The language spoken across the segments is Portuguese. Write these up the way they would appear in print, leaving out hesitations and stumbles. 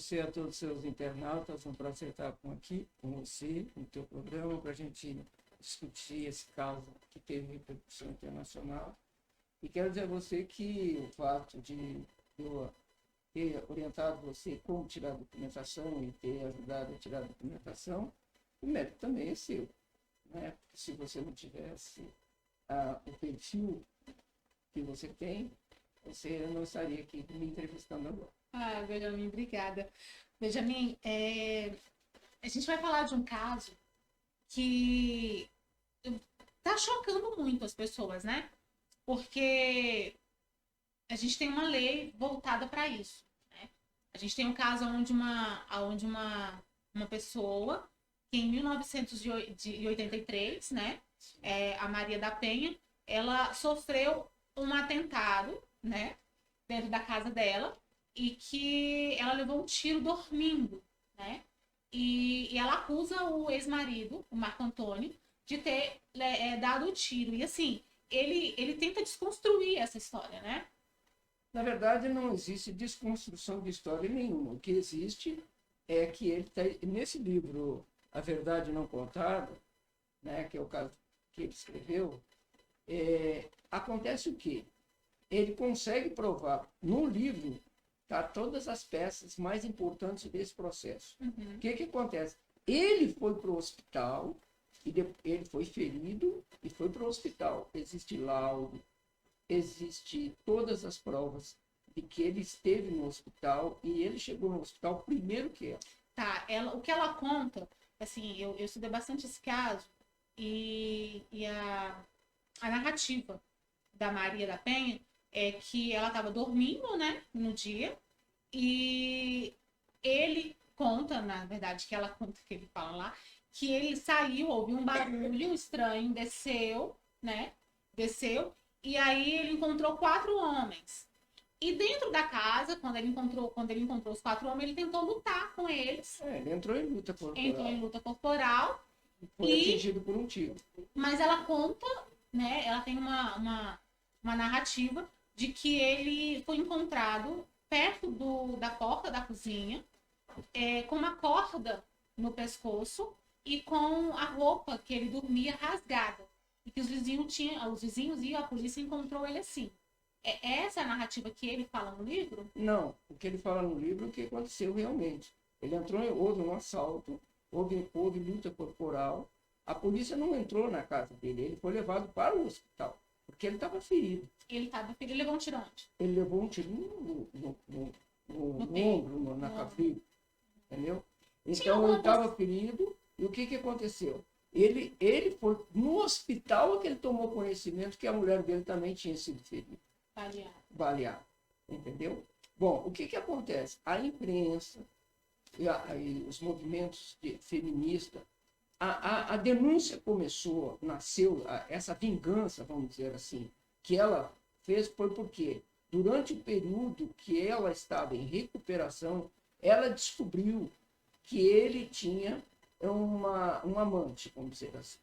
você, a todos os seus internautas. Um prazer estar aqui com você, no teu programa, para a gente discutir esse caso que teve repercussão internacional. E quero dizer a você que o fato de eu ter orientado você como tirar a documentação e ter ajudado a tirar a documentação, o mérito também é seu, né? Porque se você não tivesse o perfil que você tem, você não estaria aqui me entrevistando agora. Ah, Benjamin, obrigada. Benjamin, a gente vai falar de um caso que está chocando muito as pessoas, né? Porque a gente tem uma lei voltada para isso, né? A gente tem um caso onde uma pessoa, que em 1983, né? A Maria da Penha, ela sofreu um atentado, né? Dentro da casa dela, e que ela levou um tiro dormindo, né? E ela acusa o ex-marido, o Marco Antônio, de ter dado o tiro. E assim, ele tenta desconstruir essa história, né? Na verdade, não existe desconstrução de história nenhuma. O que existe é que ele está nesse livro, A Verdade Não Contada, né, que é o caso que ele escreveu, acontece o quê? Ele consegue provar no livro, tá, todas as peças mais importantes desse processo. Uhum. O que acontece? Ele foi para o hospital, ele foi ferido e foi para o hospital. Existe laudo, existe todas as provas de que ele esteve no hospital e ele chegou no hospital primeiro que ela. Tá, o que ela conta, assim, eu estudei bastante esse caso e a narrativa da Maria da Penha é que ela estava dormindo, né, no dia, e ele conta, na verdade, que ela conta, que ele fala lá, que ele saiu, ouviu um barulho estranho, desceu, né, e aí ele encontrou 4 homens. E dentro da casa, quando ele encontrou os 4 homens, ele tentou lutar com eles. Ele entrou em luta corporal. Entrou em luta corporal. Foi atingido por um tiro. Mas ela conta, né? Ela tem uma narrativa de que ele foi encontrado perto da porta da cozinha, com uma corda no pescoço e com a roupa que ele dormia rasgada. E que os vizinhos e a polícia encontrou ele assim. É essa a narrativa que ele fala no livro? Não, o que ele fala no livro é o que aconteceu realmente. Ele entrou, houve um assalto, houve luta corporal. A polícia não entrou na casa dele, ele foi levado para o hospital, porque ele estava ferido. Ele levou um tiro onde? Ele levou um tiro no ombro, na cabeça, entendeu? Então ele estava ferido, e o que aconteceu? Ele foi no hospital que ele tomou conhecimento que a mulher dele também tinha sido ferida. Baleado, entendeu? Bom, o que acontece? A imprensa e os movimentos feministas, a denúncia nasceu, essa vingança, vamos dizer assim, que ela fez foi porque, durante o período que ela estava em recuperação, ela descobriu que ele tinha um amante, vamos dizer assim,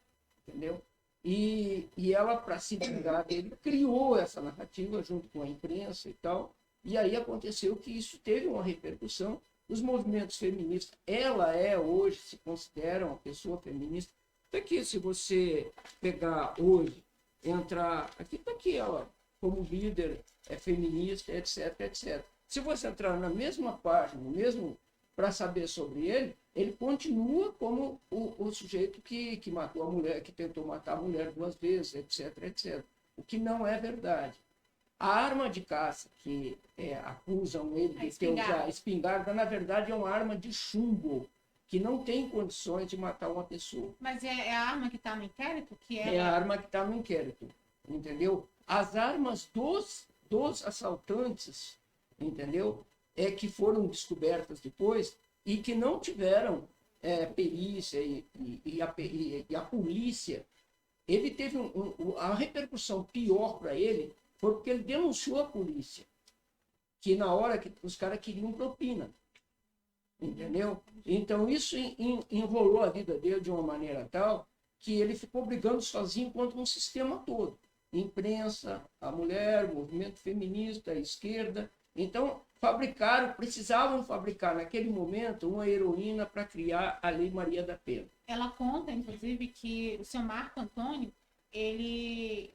entendeu? E ela, para se vingar dele, criou essa narrativa junto com a imprensa e tal. E aí aconteceu que isso teve uma repercussão. Os movimentos feministas, ela hoje, se considera uma pessoa feminista. Até que se você pegar hoje, entrar aqui, está aqui ela, como líder, feminista, etc, etc. Se você entrar na mesma página, mesmo para saber sobre ele continua como o sujeito que matou a mulher, que tentou matar a mulher 2 vezes, etc, etc. O que não é verdade. A arma de caça que acusam ele de ter usado, a espingarda, na verdade é uma arma de chumbo, que não tem condições de matar uma pessoa. Mas é a arma que está no inquérito? É a arma que está no inquérito, entendeu? As armas dos assaltantes, entendeu? Que foram descobertas depois e que não tiveram perícia e a polícia. Ele teve a repercussão pior para ele foi porque ele denunciou a polícia, que na hora que os caras queriam propina, entendeu? Então isso enrolou a vida dele de uma maneira tal que ele ficou brigando sozinho contra um sistema todo. Imprensa, a mulher, o movimento feminista, a esquerda. Então, precisavam fabricar naquele momento uma heroína para criar a Lei Maria da Penha. Ela conta, inclusive, que o seu Marco Antônio, ele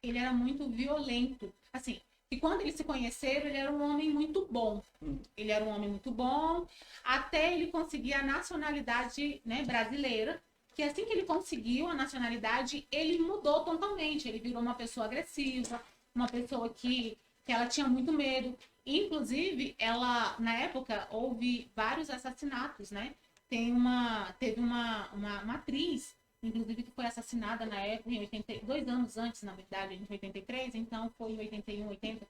era muito violento. Assim, e quando eles se conheceram, ele era um homem muito bom. Ele era um homem muito bom, até ele conseguir a nacionalidade, né, brasileira, que assim que ele conseguiu a nacionalidade, ele mudou totalmente. Ele virou uma pessoa agressiva, uma pessoa que ela tinha muito medo. Inclusive, ela, na época, houve vários assassinatos, né? Teve uma atriz, inclusive, que foi assassinada na época, em 2 anos antes, na verdade, em 83, então foi em 81, 80.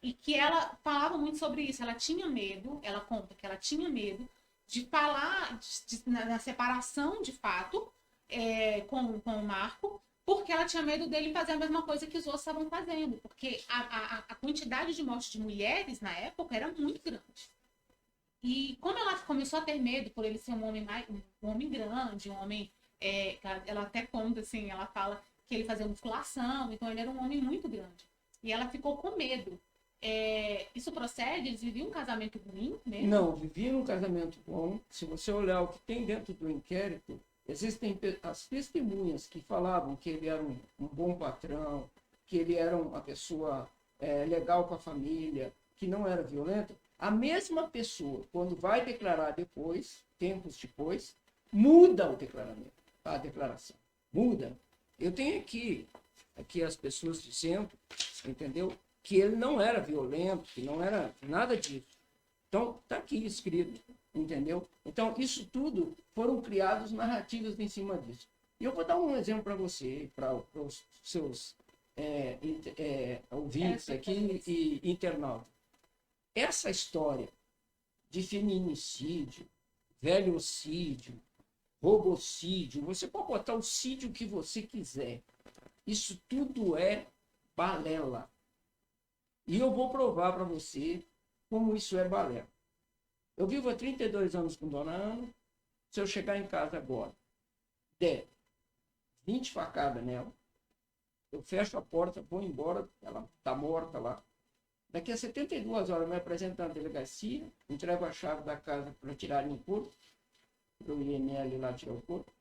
E que ela falava muito sobre isso. Ela tinha medo, ela conta que ela tinha medo de falar na separação de fato com o Marco, porque ela tinha medo dele fazer a mesma coisa que os outros estavam fazendo. Porque a quantidade de mortes de mulheres na época era muito grande. E como ela começou a ter medo por ele ser um homem grande, um homem. Ela até conta assim, ela fala que ele fazia musculação, então ele era um homem muito grande. E ela ficou com medo. Isso procede? Eles viviam um casamento ruim mesmo? Não, viviam um casamento bom. Se você olhar o que tem dentro do inquérito, existem as testemunhas que falavam que ele era um bom patrão, que ele era uma pessoa legal com a família, que não era violento. A mesma pessoa, quando vai declarar depois, tempos depois, muda o declaramento, a declaração. Muda. Eu tenho aqui as pessoas dizendo, entendeu? Que ele não era violento, que não era nada disso. Então, está aqui escrito, entendeu? Então, isso tudo foram criadas narrativas em cima disso. E eu vou dar um exemplo para você, para os seus ouvintes aqui e internautas. Essa história de feminicídio, velhocídio, robocídio, você pode botar o sídio que você quiser. Isso tudo é balela. E eu vou provar para você como isso é balela. Eu vivo há 32 anos com Dona Ana. Se eu chegar em casa agora, der 20 facadas nela, eu fecho a porta, vou embora, ela está morta lá. Daqui a 72 horas, eu me apresento na delegacia, entrego a chave da casa para tirarem o corpo, para o IML lá tirar o corpo,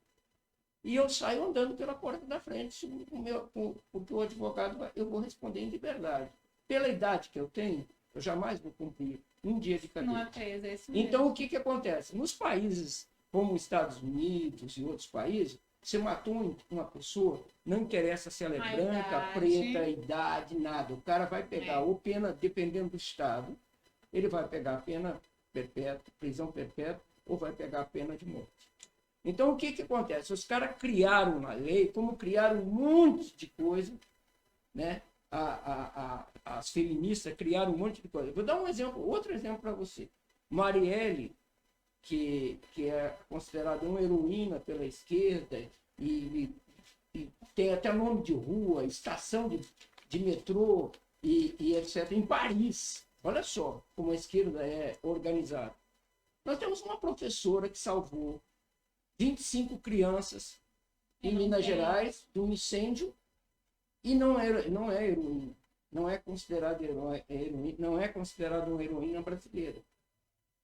e eu saio andando pela porta da frente, porque o advogado, eu vou responder em liberdade. Pela idade que eu tenho, eu jamais vou cumprir um dia de cadeia. Não é preso, é isso mesmo. Então, o que acontece? Nos países como os Estados Unidos e outros países, você matou uma pessoa, não interessa se ela é branca, preta, idade, nada. O cara vai pegar ou pena, dependendo do estado, ele vai pegar a pena perpétua, prisão perpétua, ou vai pegar a pena de morte. Então, o que acontece? Os caras criaram uma lei, como criaram um monte de coisa, né? As feministas criaram um monte de coisa. Vou dar outro exemplo para você. Marielle, que é considerada uma heroína pela esquerda, e tem até nome de rua, estação de metrô, e etc., em Paris. Olha só como a esquerda é organizada. Nós temos uma professora que salvou 25 crianças em Minas Gerais de um incêndio e não é heroína. Não é considerada heroína, não é considerada uma heroína brasileira.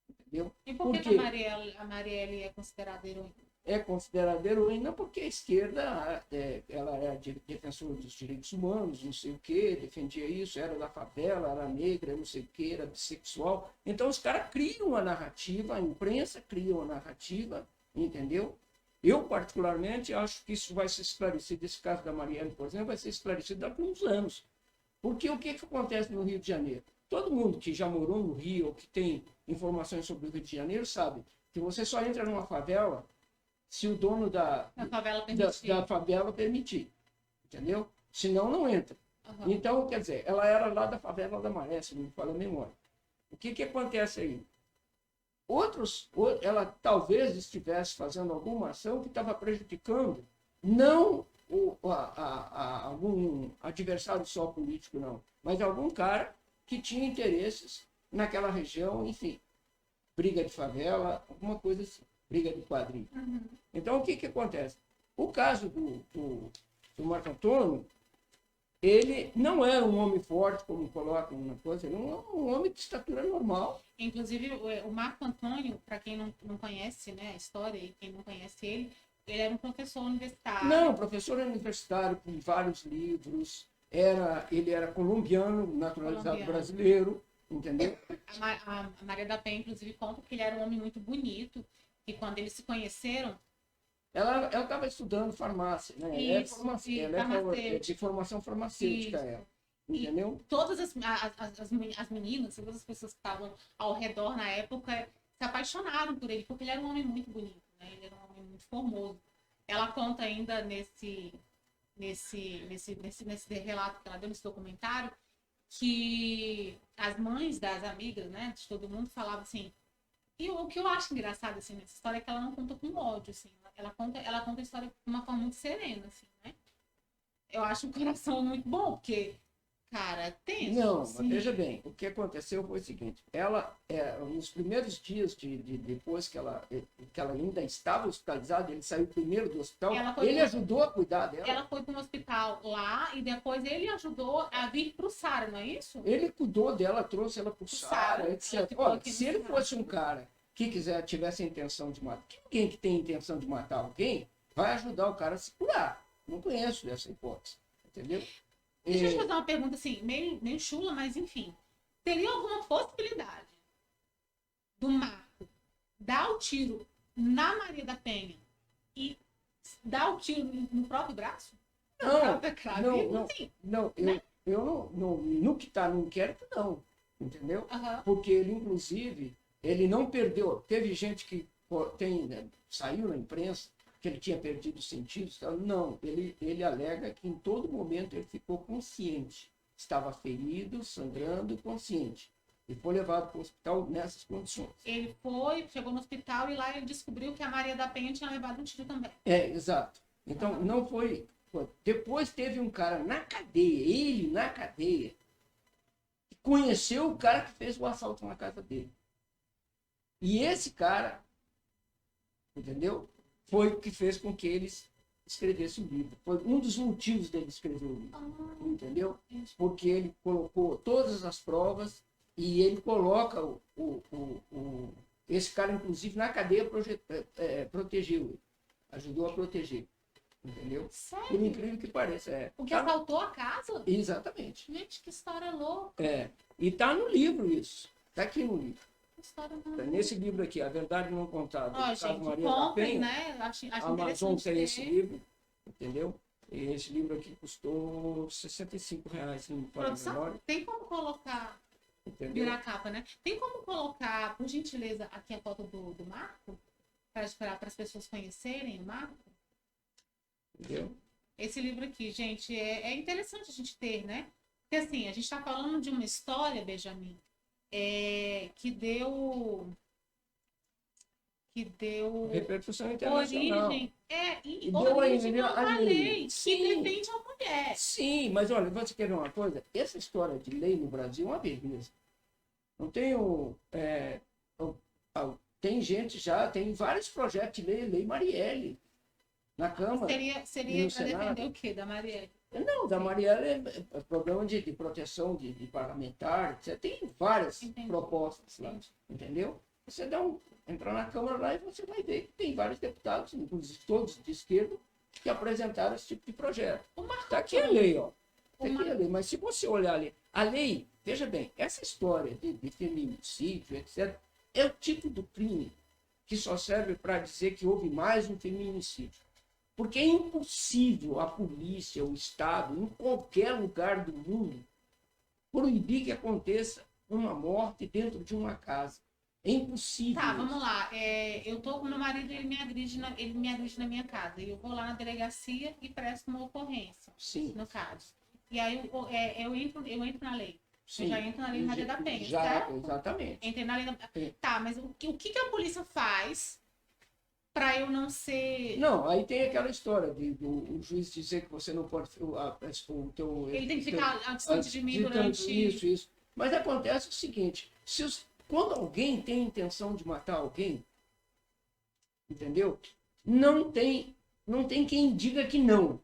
Entendeu? E por que a Marielle é considerada heroína? É considerada heroína porque a esquerda ela é defensora dos direitos humanos, não sei o quê, defendia isso, era da favela, era negra, não sei o quê, era bissexual. Então os caras criam a narrativa, a imprensa cria uma narrativa, entendeu? Eu, particularmente, acho que isso vai ser esclarecido, esse caso da Marielle, por exemplo, vai ser esclarecido daqui a uns anos. Porque o que acontece no Rio de Janeiro? Todo mundo que já morou no Rio ou que tem informações sobre o Rio de Janeiro sabe que você só entra numa favela se o dono da favela permitir. Entendeu? Senão, não entra. Uhum. Então, quer dizer, ela era lá da favela da Maré, se não me falha a memória. O que acontece aí? Ela talvez estivesse fazendo alguma ação que estava prejudicando não algum adversário só político, não, mas algum cara que tinha interesses naquela região, enfim, briga de favela, alguma coisa assim, briga de quadrilha. ele não era um homem forte, como colocam uma coisa, ele era um homem de estatura normal. Inclusive, o Marco Antônio, para quem não conhece, né, a história e quem não conhece ele era um professor universitário. Não, professor universitário com vários livros, ele era colombiano, naturalizado brasileiro, entendeu? A Maria da Penha, inclusive, conta que ele era um homem muito bonito e quando eles se conheceram... Ela estava estudando farmácia, né? Isso, ela é de formação farmacêutica, ela, entendeu? E todas as meninas, todas as pessoas que estavam ao redor na época se apaixonaram por ele, porque ele era um homem muito bonito, né? Ele era um homem muito formoso. Ela conta ainda nesse relato que ela deu nesse documentário que as mães das amigas, né, de todo mundo falavam assim. E o que eu acho engraçado assim nessa história é que ela não conta com ódio, assim. Ela conta a história de uma forma muito serena, assim, né? Eu acho o coração muito bom, porque, cara, tenso. Não, assim. mas veja bem, o que aconteceu foi o seguinte, ela, nos primeiros dias depois que ela ainda estava hospitalizada, ele saiu primeiro do hospital, ele ajudou a cuidar dela. Ela foi para um hospital lá e depois ele ajudou a vir para o Sara, não é isso? Ele cuidou dela, trouxe ela para o Sara, etc. Olha, se ele fosse um cara que tivesse a intenção de matar, ninguém que tem intenção de matar alguém vai ajudar o cara a se curar. Não conheço essa hipótese, entendeu? Deixa eu te fazer uma pergunta assim, meio chula, mas enfim. Teria alguma possibilidade do Marco dar o tiro na Maria da Penha e dar o tiro no próprio braço? Eu não, no que está no inquérito, não, entendeu? Uhum. Porque ele, inclusive, ele não perdeu. Teve gente que saiu na imprensa que ele tinha perdido os sentidos. Não, ele alega que em todo momento ele ficou consciente. Estava ferido, sangrando, consciente. E foi levado para o hospital nessas condições. Ele chegou no hospital e lá ele descobriu que a Maria da Penha tinha levado um tiro também. Exato. Então, não foi... Depois teve um cara na cadeia, ele na cadeia, que conheceu o cara que fez o assalto na casa dele. E esse cara, entendeu? Foi o que fez com que ele escrevesse o livro. Foi um dos motivos dele escrever o livro. Entendeu? Porque ele colocou todas as provas e ele coloca esse cara, inclusive, na cadeia, protegeu ele. Ajudou a proteger. Entendeu? Sério? Por incrível que pareça. Porque assaltou a casa? Exatamente. Gente, que história louca. E tá no livro isso. Tá aqui no livro. História nesse livro aqui, A Verdade Não Contada. Gente, Maria comprem, da Penha, né? Acho a Amazon tem ter. esse livro, entendeu? E esse livro aqui custou R$65, se não me falha a memória. Tem como colocar, virar capa, né? Tem como colocar, por gentileza, aqui a foto do Marco? Para as pessoas conhecerem o Marco? Entendeu? Esse livro aqui, gente, é interessante a gente ter, né? Porque assim, a gente está falando de uma história, Benjamin, que deu repercussão internacional. Origem, e deu origem a lei Sim. que defende a mulher. Sim, mas olha, você quer ver uma coisa? Essa história de lei no Brasil é uma beleza. Não tenho... tem gente já, tem vários projetos de lei Marielle na Câmara. Seria para defender o quê da Marielle? Não, da Marielle é programa de proteção de parlamentar, etc. Tem várias propostas lá, entendeu? Você entra na Câmara lá e você vai ver que tem vários deputados, inclusive todos de esquerda, que apresentaram esse tipo de projeto. Está aqui a lei, ó. Tá aqui a lei. Mas se você olhar ali, a lei, veja bem, essa história de feminicídio, etc., é o tipo do crime que só serve para dizer que houve mais um feminicídio. Porque é impossível a polícia, o Estado, em qualquer lugar do mundo, proibir que aconteça uma morte dentro de uma casa. É impossível. Tá, vamos lá. Eu tô com meu marido, ele me agride na minha casa. E eu vou lá na delegacia e presto uma ocorrência. Sim. No caso. E aí eu entro na lei. Sim. Eu já entro na lei Maria da Penha, já, certo? Exatamente. Entrei na lei da... Tá, mas o que a polícia faz para eu não ser... Não, aí tem aquela história o juiz dizer que você não pode... Ele tem que ficar distante de mim durante... Isso. Mas acontece o seguinte, quando alguém tem intenção de matar alguém, entendeu? Não tem quem diga que não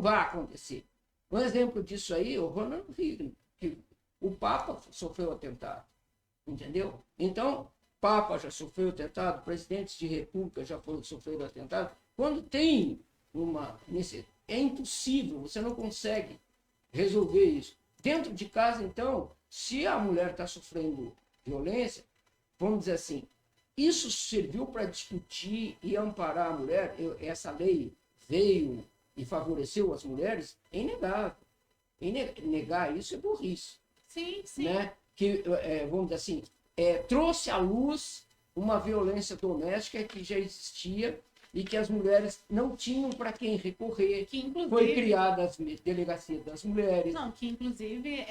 vai acontecer. Um exemplo disso aí, o Ronald Reagan, que o Papa sofreu atentado, entendeu? Então, Papa já sofreu atentado, presidentes de república já sofreram atentado. Quando tem é impossível, você não consegue resolver isso. Dentro de casa, então, se a mulher está sofrendo violência, vamos dizer assim, isso serviu para discutir e amparar a mulher. Essa lei veio e favoreceu as mulheres, é inegável. Negar isso é burrice. Sim, sim. Né? Que, vamos dizer assim, trouxe à luz uma violência doméstica que já existia e que as mulheres não tinham para quem recorrer. Que, inclusive, foi criada a Delegacia das Mulheres. Não, que inclusive,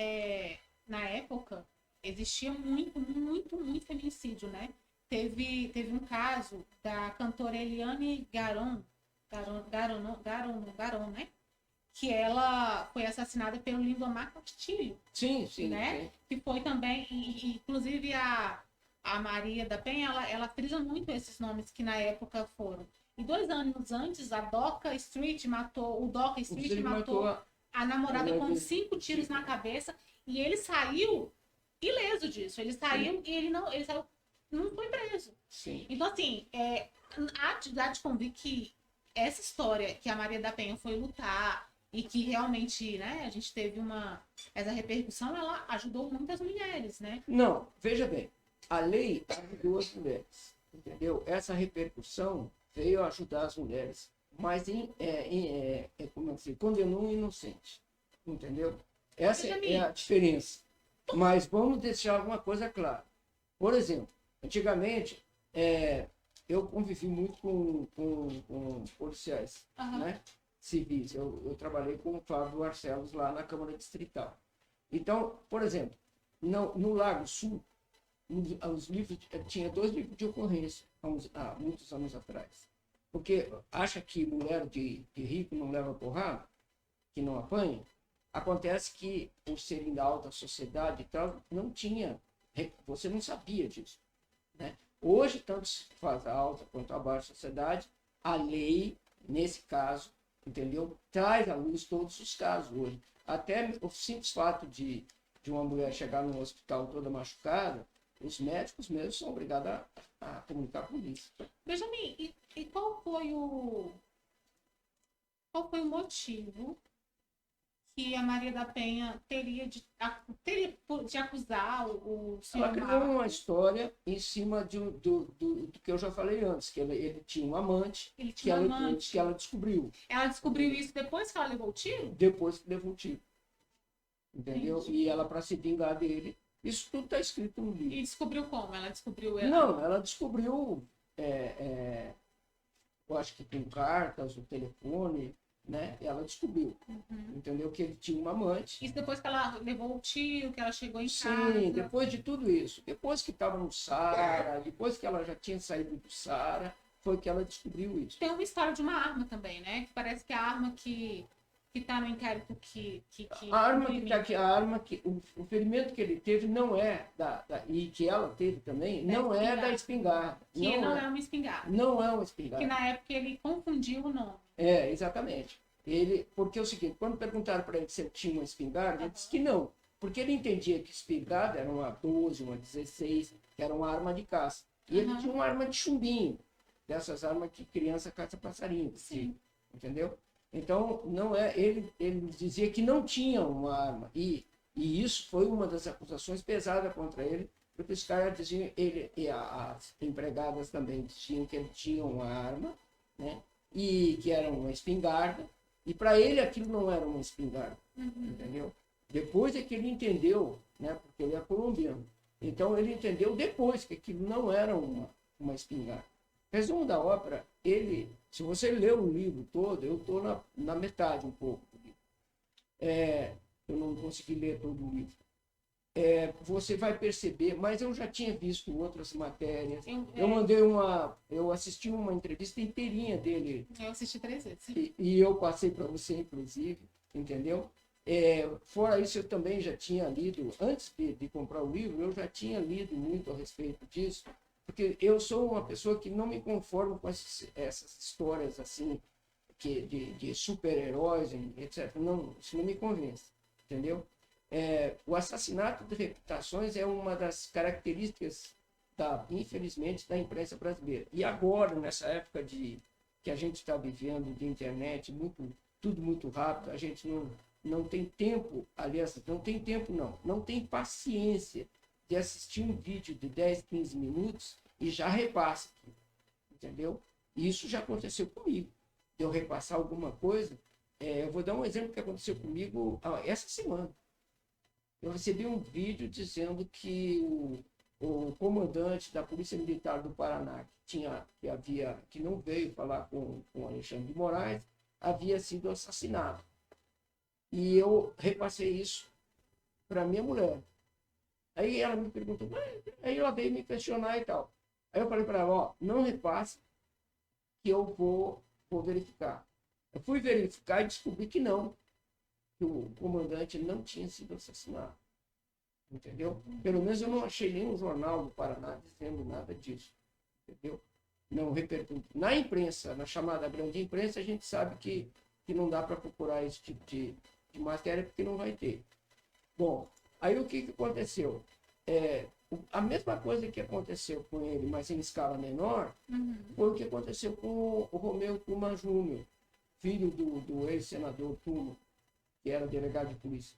na época, existia muito feminicídio, né? Teve um caso da cantora Eliane Garon, né? Que ela foi assassinada pelo Lindomar Castilho. Sim, sim. Né? Sim. Que foi também, inclusive a Maria da Penha, ela frisa muito esses nomes que na época foram. E 2 anos antes, o Doca Street matou a namorada com 5 tiros na cabeça, e ele saiu ileso disso. Ele saiu e ele saiu, não foi preso. Sim. Então, assim, há de convir que essa história que a Maria da Penha foi lutar e que realmente, né, a gente teve essa repercussão, ela ajudou muitas mulheres, né? Não, veja bem, a lei ajudou as mulheres, entendeu? Essa repercussão veio ajudar as mulheres, mas como assim, condenou um inocente, entendeu? Essa é a diferença. Mas vamos deixar alguma coisa clara. Por exemplo, antigamente, eu convivi muito com policiais, né, civis. Eu trabalhei com o Fábio Barcelos lá na Câmara Distrital. Então, por exemplo, no Lago Sul, os livros, tinha 2 livros de ocorrência há muitos anos atrás. Porque acha que mulher de rico não leva porrada, que não apanha. Acontece que, por serem da alta sociedade e tal, não tinha, você não sabia disso, né? Hoje, tanto se faz a alta quanto a baixa sociedade, a lei, nesse caso, entendeu? Traz à luz todos os casos hoje. Até o simples fato de uma mulher chegar no hospital toda machucada, os médicos mesmo são obrigados a comunicar com isso. Benjamin, e qual foi o motivo que a Maria da Penha teria de acusar o senhor Ela criou Marcos? uma história em cima do que eu já falei antes, que ele tinha um amante, que ela descobriu. Ela descobriu isso depois que ela levou o tiro? Depois que levou o tiro. Entendeu? Entendi. E ela, para se vingar dele, isso tudo está escrito no livro. E descobriu como? Ela descobriu... Não, ela descobriu, eu acho que com cartas, o telefone, né? Ela descobriu, entendeu? Que ele tinha uma amante. Isso depois que ela levou o tiro, que ela chegou em casa? Sim, depois de tudo isso. Depois que estava no Saara, depois que ela já tinha saído do Saara, foi que ela descobriu isso. Tem uma história de uma arma também, né? Que parece que a arma que está no inquérito o ferimento que ele teve não é e que ela teve também, não é da espingarda. Que não é uma espingarda. Não é uma espingarda. Que na época ele confundiu o nome. Exatamente. Porque é o seguinte, quando perguntaram para ele se ele tinha uma espingarda, ele disse que não. Porque ele entendia que espingarda era uma 12, uma 16, que era uma arma de caça. E ele tinha uma arma de chumbinho, dessas armas que criança caça passarinho. Sim. Entendeu? Então, não é, ele dizia que não tinha uma arma. E isso foi uma das acusações pesadas contra ele, porque os caras diziam, e as empregadas também diziam que ele tinha uma arma, né? E que era uma espingarda. E para ele aquilo não era uma espingarda, entendeu? Depois é que ele entendeu, né? Porque ele é colombiano. Então, ele entendeu depois que aquilo não era uma espingarda. Resumo da ópera, se você ler o livro todo, eu estou na metade um pouco do livro. Eu não consegui ler todo o livro. Você vai perceber, mas eu já tinha visto outras matérias. Eu assisti uma entrevista inteirinha dele. Eu assisti 3 vezes. E eu passei para você, inclusive, entendeu? Fora isso, eu também já tinha lido, antes de comprar o livro, eu já tinha lido muito a respeito disso. Porque eu sou uma pessoa que não me conformo com essas histórias assim, de super-heróis, etc. Não, isso não me convence, entendeu? O assassinato de reputações é uma das características, infelizmente, da imprensa brasileira. E agora, nessa época que a gente está vivendo de internet, tudo muito rápido, a gente não tem tempo, aliás, não tem paciência de assistir um vídeo de 10, 15 minutos e já repassa, entendeu? Isso já aconteceu comigo. De eu repassar alguma coisa, eu vou dar um exemplo que aconteceu comigo essa semana. Eu recebi um vídeo dizendo que o comandante da Polícia Militar do Paraná, que não veio falar com Alexandre de Moraes, havia sido assassinado. E eu repassei isso para minha mulher. Aí ela me perguntou, aí ela veio me questionar e tal. Aí eu falei para ela, não repasse, que eu vou verificar. Eu fui verificar e descobri que não, que o comandante não tinha sido assassinado. Entendeu? Pelo menos eu não achei nenhum jornal do Paraná dizendo nada disso. Entendeu? Não repercute. Na imprensa, na chamada grande imprensa, a gente sabe que não dá para procurar esse tipo de matéria, porque não vai ter. Bom, aí o que aconteceu? A mesma coisa que aconteceu com ele, mas em escala menor, foi o que aconteceu com o Romeu Tuma Júnior, filho do ex-senador Tuma, que era delegado de polícia.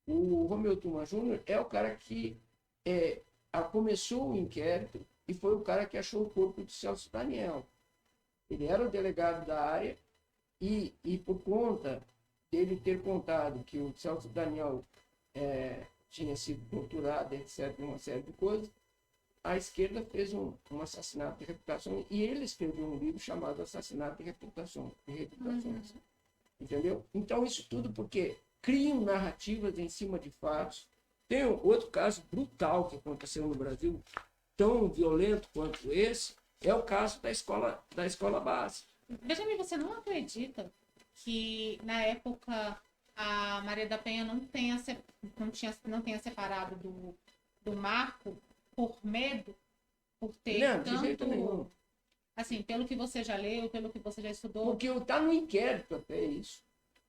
O Romeu Tuma Júnior é o cara que começou o inquérito e foi o cara que achou o corpo de Celso Daniel. Ele era o delegado da área e por conta dele ter contado que o Celso Daniel tinha sido torturado, etc., uma série de coisas, a esquerda fez um assassinato de reputação e ele escreveu um livro chamado Assassinato de Reputações. Entendeu? Então, isso tudo porque criam narrativas em cima de fatos. Tem outro caso brutal que aconteceu no Brasil, tão violento quanto esse, é o caso da escola base. Benjamin, você não acredita que na época a Maria da Penha não tenha separado do Marco por medo, por ter Não, de jeito nenhum. Assim, pelo que você já leu, pelo que você já estudou? Porque está no inquérito até isso.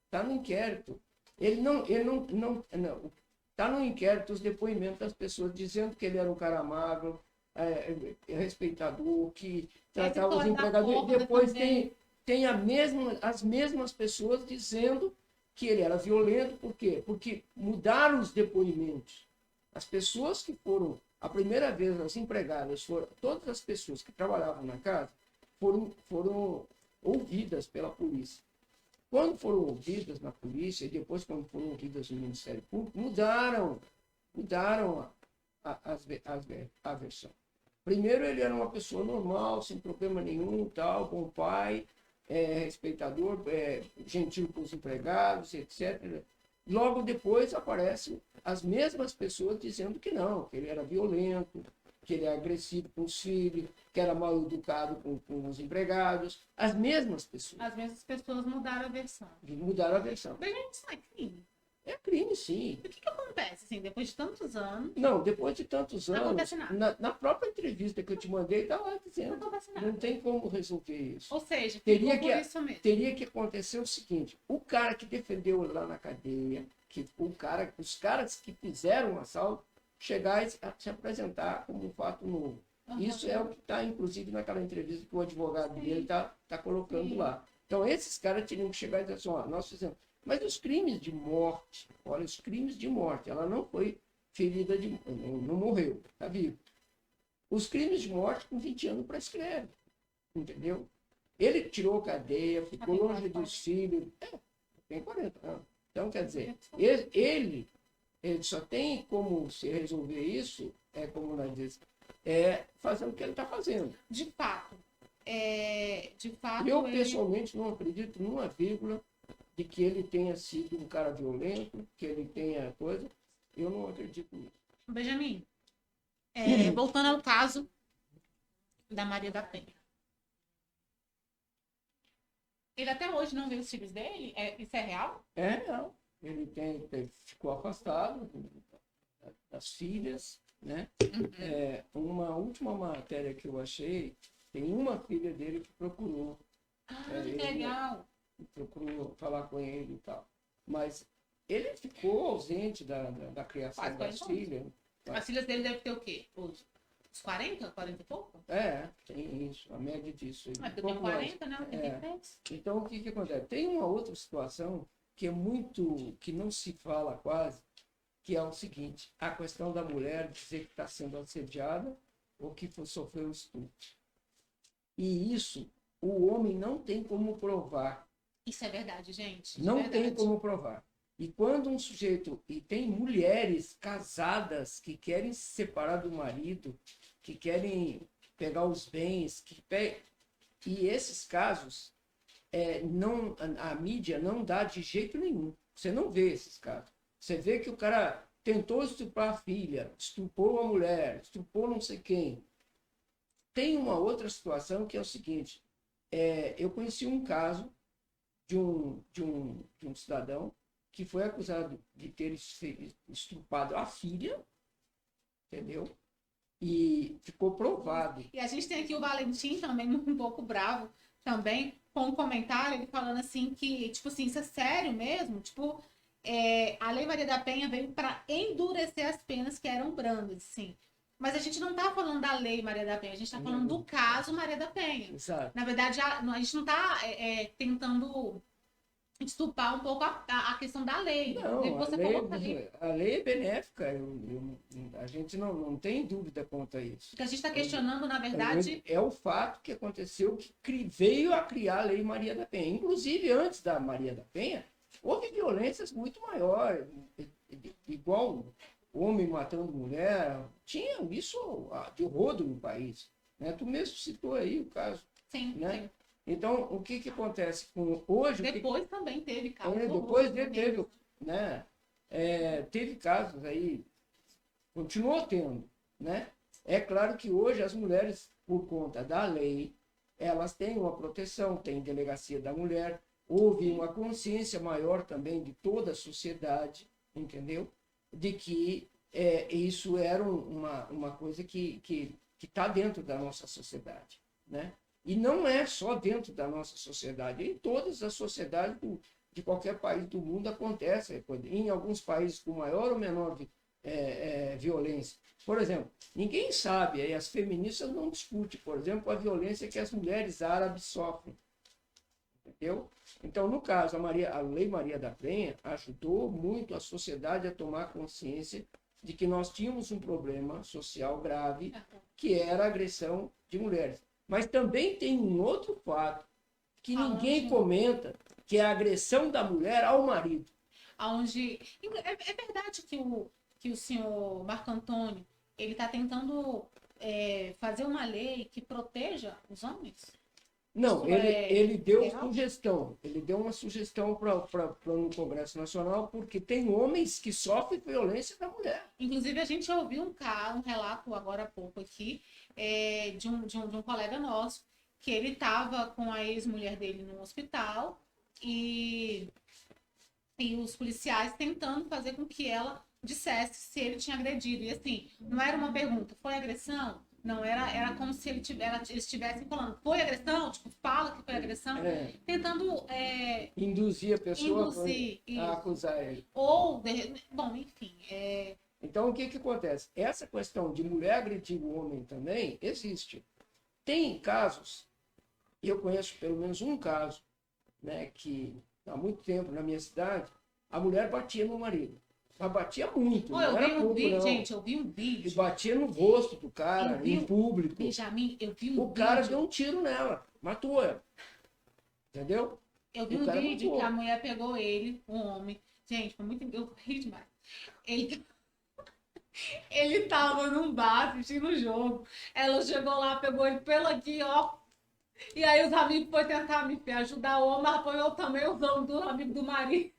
Está no inquérito. Ele não. Está no inquérito os depoimentos das pessoas dizendo que ele era um cara amável, respeitador, que tratava os empregadores. Depois tem as mesmas pessoas dizendo que ele era violento. Por quê? Porque mudaram os depoimentos. As pessoas que foram, a primeira vez, as empregadas, todas as pessoas que trabalhavam na casa, foram ouvidas pela polícia. Quando foram ouvidas na polícia e depois quando foram ouvidas no Ministério Público, mudaram a versão. Primeiro, ele era uma pessoa normal, sem problema nenhum, tal, bom pai, respeitador, gentil com os empregados, etc. Logo depois aparecem as mesmas pessoas dizendo que não, que ele era violento, que ele era agressivo com os filhos, que era mal educado com os empregados. As mesmas pessoas. As mesmas pessoas mudaram a versão. Mudaram a versão. Mas isso não é crime. É crime, sim. E o que acontece, assim, depois de tantos anos? Não, depois de tantos Não anos, acontece nada. na própria entrevista que eu te mandei, está lá dizendo, Não acontece nada. não tem como resolver isso. Ou seja, Teria ficou por isso mesmo. Teria que acontecer o seguinte, o cara que defendeu lá na cadeia, os caras que fizeram o assalto, chegar e se apresentar como um fato novo. Isso é o que está, inclusive, naquela entrevista que o advogado dele está colocando lá. Então, esses caras teriam que chegar e dizer assim, nós fizemos. Mas os crimes de morte, olha, os crimes de morte, ela não foi ferida, não morreu, está vivo. Os crimes de morte com 20 anos prescreve, entendeu? Ele tirou cadeia, ficou longe dos filhos, tem 40 anos. Então, quer dizer, ele só tem como se resolver isso, como nós dizemos, fazendo o que ele está fazendo. De fato. Eu, pessoalmente, não acredito numa vírgula de que ele tenha sido um cara violento, que ele tenha coisa. Eu não acredito nisso. Benjamin, voltando ao caso da Maria da Penha. Ele até hoje não vê os filhos dele? Isso é real? É real. Ele ficou afastado das filhas, né? Uma última matéria que eu achei, tem uma filha dele que procurou. Que legal. procurou falar com ele e tal. Mas ele ficou ausente da criação Quase das 40 anos. filhas. As filhas dele devem ter o quê? Os 40? 40 e pouco? Tem isso, a média disso. Ah, porque eu tenho 40, né? 83. Então, o que acontece? Tem uma outra situação que é muito, que não se fala quase, que é o seguinte, a questão da mulher dizer que está sendo assediada ou que sofreu estupro. E isso, o homem não tem como provar. Isso é verdade, gente. Não verdade. tem como provar. E quando um sujeito, e tem mulheres casadas que querem se separar do marido, que querem pegar os bens, e esses casos, não, a mídia não dá de jeito nenhum. Você não vê esses casos. Você vê que o cara tentou estuprar a filha, estuprou a mulher, estuprou não sei quem. Tem uma outra situação que é o seguinte, eu conheci um caso de um cidadão que foi acusado de ter estuprado a filha, entendeu? E ficou provado. E a gente tem aqui o Valentim também, um pouco bravo também, com um comentário, ele falando assim que, tipo assim, isso é sério mesmo? Tipo, a Lei Maria da Penha veio para endurecer as penas que eram brandas, sim. Mas a gente não tá falando da Lei Maria da Penha, a gente tá falando do caso Maria da Penha. Exato. Na verdade, a gente não tá tentando estupar um pouco a questão da lei. Não, Você a lei é benéfica, a gente não tem dúvida quanto a isso. O que a gente está questionando, na verdade... É o fato que aconteceu que veio a criar a Lei Maria da Penha. Inclusive, antes da Maria da Penha, houve violências muito maiores, igual homem matando mulher, tinha isso de rodo no país. Né? Tu mesmo citou aí o caso. Sim, né? sim. Então, o que acontece com hoje? Depois também teve casos. Depois teve, né? Teve casos aí, continuou tendo, né? É claro que hoje as mulheres, por conta da lei, elas têm uma proteção, tem delegacia da mulher, houve uma consciência maior também de toda a sociedade, entendeu? De que isso era uma coisa que está dentro da nossa sociedade, né? E não é só dentro da nossa sociedade, em todas as sociedades de qualquer país do mundo acontece, em alguns países com maior ou menor violência. Por exemplo, ninguém sabe, aí as feministas não discutem, por exemplo, a violência que as mulheres árabes sofrem. Entendeu? Então, no caso, a Lei Maria da Penha ajudou muito a sociedade a tomar consciência de que nós tínhamos um problema social grave, que era a agressão de mulheres. Mas também tem um outro fato que ninguém comenta, que é a agressão da mulher ao marido. É verdade que o senhor Marco Antônio ele está tentando fazer uma lei que proteja os homens? Não, ele deu sugestão. Ele deu uma sugestão no Congresso Nacional, porque tem homens que sofrem violência da mulher. Inclusive, a gente ouviu um relato agora há pouco aqui, de um colega nosso, que ele estava com a ex-mulher dele no hospital e os policiais tentando fazer com que ela dissesse se ele tinha agredido. E assim, não era uma pergunta, foi agressão? Não, era como se eles estivessem falando, foi agressão? Tipo, fala que foi agressão. Tentando... induzir a pessoa a acusar ele. Ou, bom, enfim... Então, o que acontece? Essa questão de mulher agredir o homem também existe. Tem casos, e eu conheço pelo menos um caso, né, que há muito tempo na minha cidade, a mulher batia no marido. Mas batia muito. Gente, eu vi um vídeo. E batia no rosto do cara, em público. Benjamin, eu vi um vídeo. O cara deu um tiro nela, matou ela. Entendeu? Eu vi um vídeo que a mulher pegou ele, um homem. Gente, foi muito... Eu ri demais. Ele tava num bar assistindo o jogo. Ela chegou lá, pegou ele pelo aqui, ó. E aí os amigos foram tentar me ajudar o homem, apoiou também os homens do amigo do marido.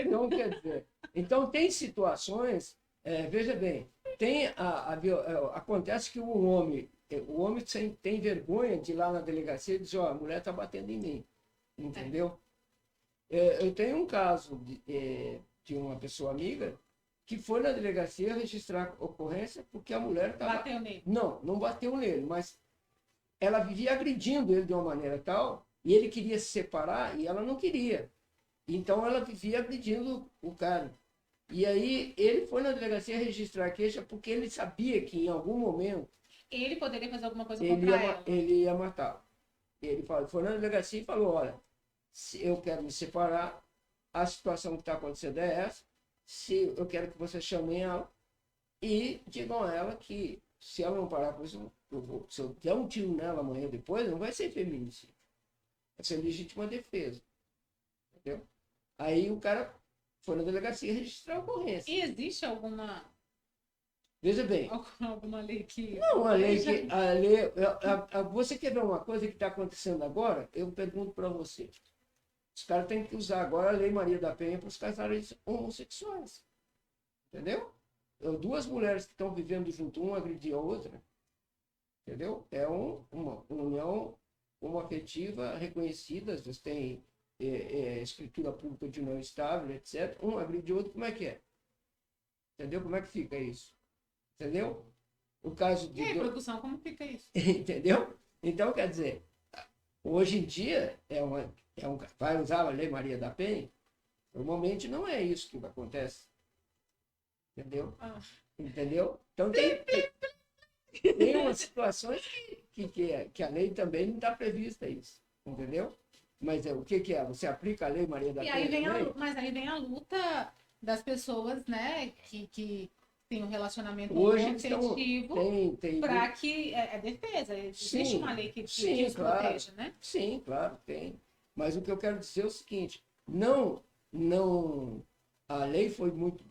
Então, quer dizer, então tem situações, veja bem, acontece que o homem tem vergonha de ir lá na delegacia e dizer, ó, a mulher está batendo em mim, entendeu? Eu tenho um caso de uma pessoa amiga que foi na delegacia registrar a ocorrência porque a mulher estava... Bateu nele? Não bateu nele, mas ela vivia agredindo ele de uma maneira tal, E ele queria se separar e ela não queria. Então ela vivia agredindo o cara. E aí ele foi na delegacia registrar a queixa porque ele sabia que em algum momento Ele poderia fazer alguma coisa ele contra ia, ela. ele ia matá-lo. Ele foi na delegacia e falou, olha, se eu quero me separar, a situação que está acontecendo é essa, se eu quero que vocês chamem ela e digam a ela que se ela não parar com isso, se eu der um tiro nela amanhã depois, não vai ser feminicídio. Vai ser legítima defesa. Entendeu? Aí o cara foi na delegacia registrar a ocorrência. E existe alguma Veja bem. Alguma lei que. Não, a lei que. A lei, você quer ver uma coisa que está acontecendo agora? Eu pergunto para você. Os caras têm que usar agora a Lei Maria da Penha para os casais homossexuais. Entendeu? Duas mulheres que estão vivendo junto, uma agredir a outra. Entendeu? É uma união homoafetiva reconhecida, vocês têm escritura pública de união estável, etc. Um agride o outro, como é que é? Entendeu? Como é que fica isso? Entendeu? O caso de. E aí, produção, como fica isso? Entendeu? Então, quer dizer, hoje em dia, vai usar a Lei Maria da Penha? Normalmente não é isso que acontece. Entendeu? Entendeu? Então tem umas situações que a lei também não está prevista isso. Entendeu? Mas o que é? Você aplica a Lei Maria da Penha? Mas aí vem a luta das pessoas, né, que tem um relacionamento hoje afetivo para que é defesa. Existe uma lei que os proteja, né? Sim, claro, tem. Mas o que eu quero dizer é o seguinte, a lei foi muito...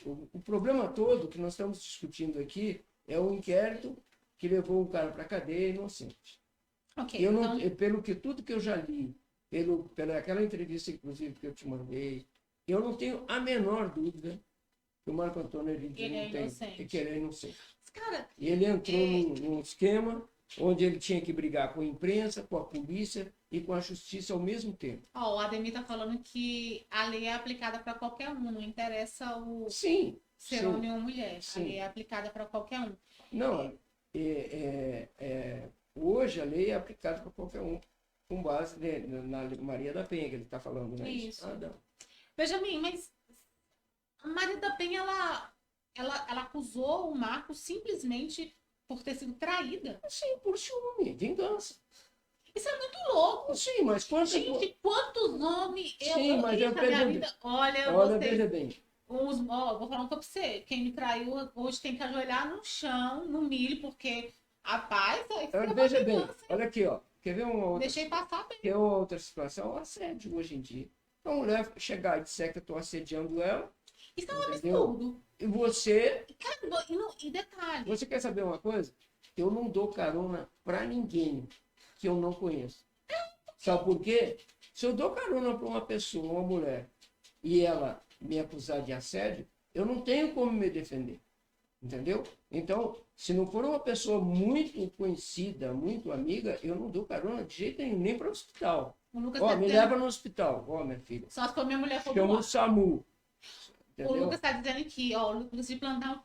o problema todo que nós estamos discutindo aqui é o inquérito que levou o cara para a cadeia inocente. Okay, Pelo que tudo que eu já li, pela aquela entrevista, inclusive, que eu te mandei, eu não tenho a menor dúvida que o Marco Antônio que ele é inocente. Cara, e ele entrou num esquema onde ele tinha que brigar com a imprensa, com a polícia e com a justiça ao mesmo tempo. O Ademir está falando que a lei é aplicada para qualquer um, não interessa ser homem ou mulher. Sim. A lei é aplicada para qualquer um. Não, hoje a lei é aplicada para qualquer um, com base na Maria da Penha, que ele está falando, né? Isso. Benjamin, mas a Maria da Penha, ela acusou o Marco simplesmente por ter sido traída. Sim, por ciúme, vingança. Isso é muito louco. Sim, mas quantos homens Olha, veja bem. Vou falar uma coisa pra você. Quem me traiu hoje tem que ajoelhar no chão, no milho, porque rapaz, veja bem, olha aqui, ó. Quer ver uma outra? Deixei passar bem. Quer uma outra situação? O assédio hoje em dia. Então, a mulher chegar e disser que eu estou assediando ela. Isso é um absurdo. E você. Cara, e detalhe. Você quer saber uma coisa? Eu não dou carona para ninguém que eu não conheço. Sabe por quê? Se eu dou carona para uma pessoa, uma mulher, e ela me acusar de assédio, eu não tenho como me defender. Entendeu? Então, se não for uma pessoa muito conhecida, muito amiga, eu não dou carona de jeito nenhum, nem para o hospital. Me leva no hospital. Minha filha. Só se for minha mulher for chama o SAMU. Entendeu? O Lucas está dizendo aqui, o Lucas de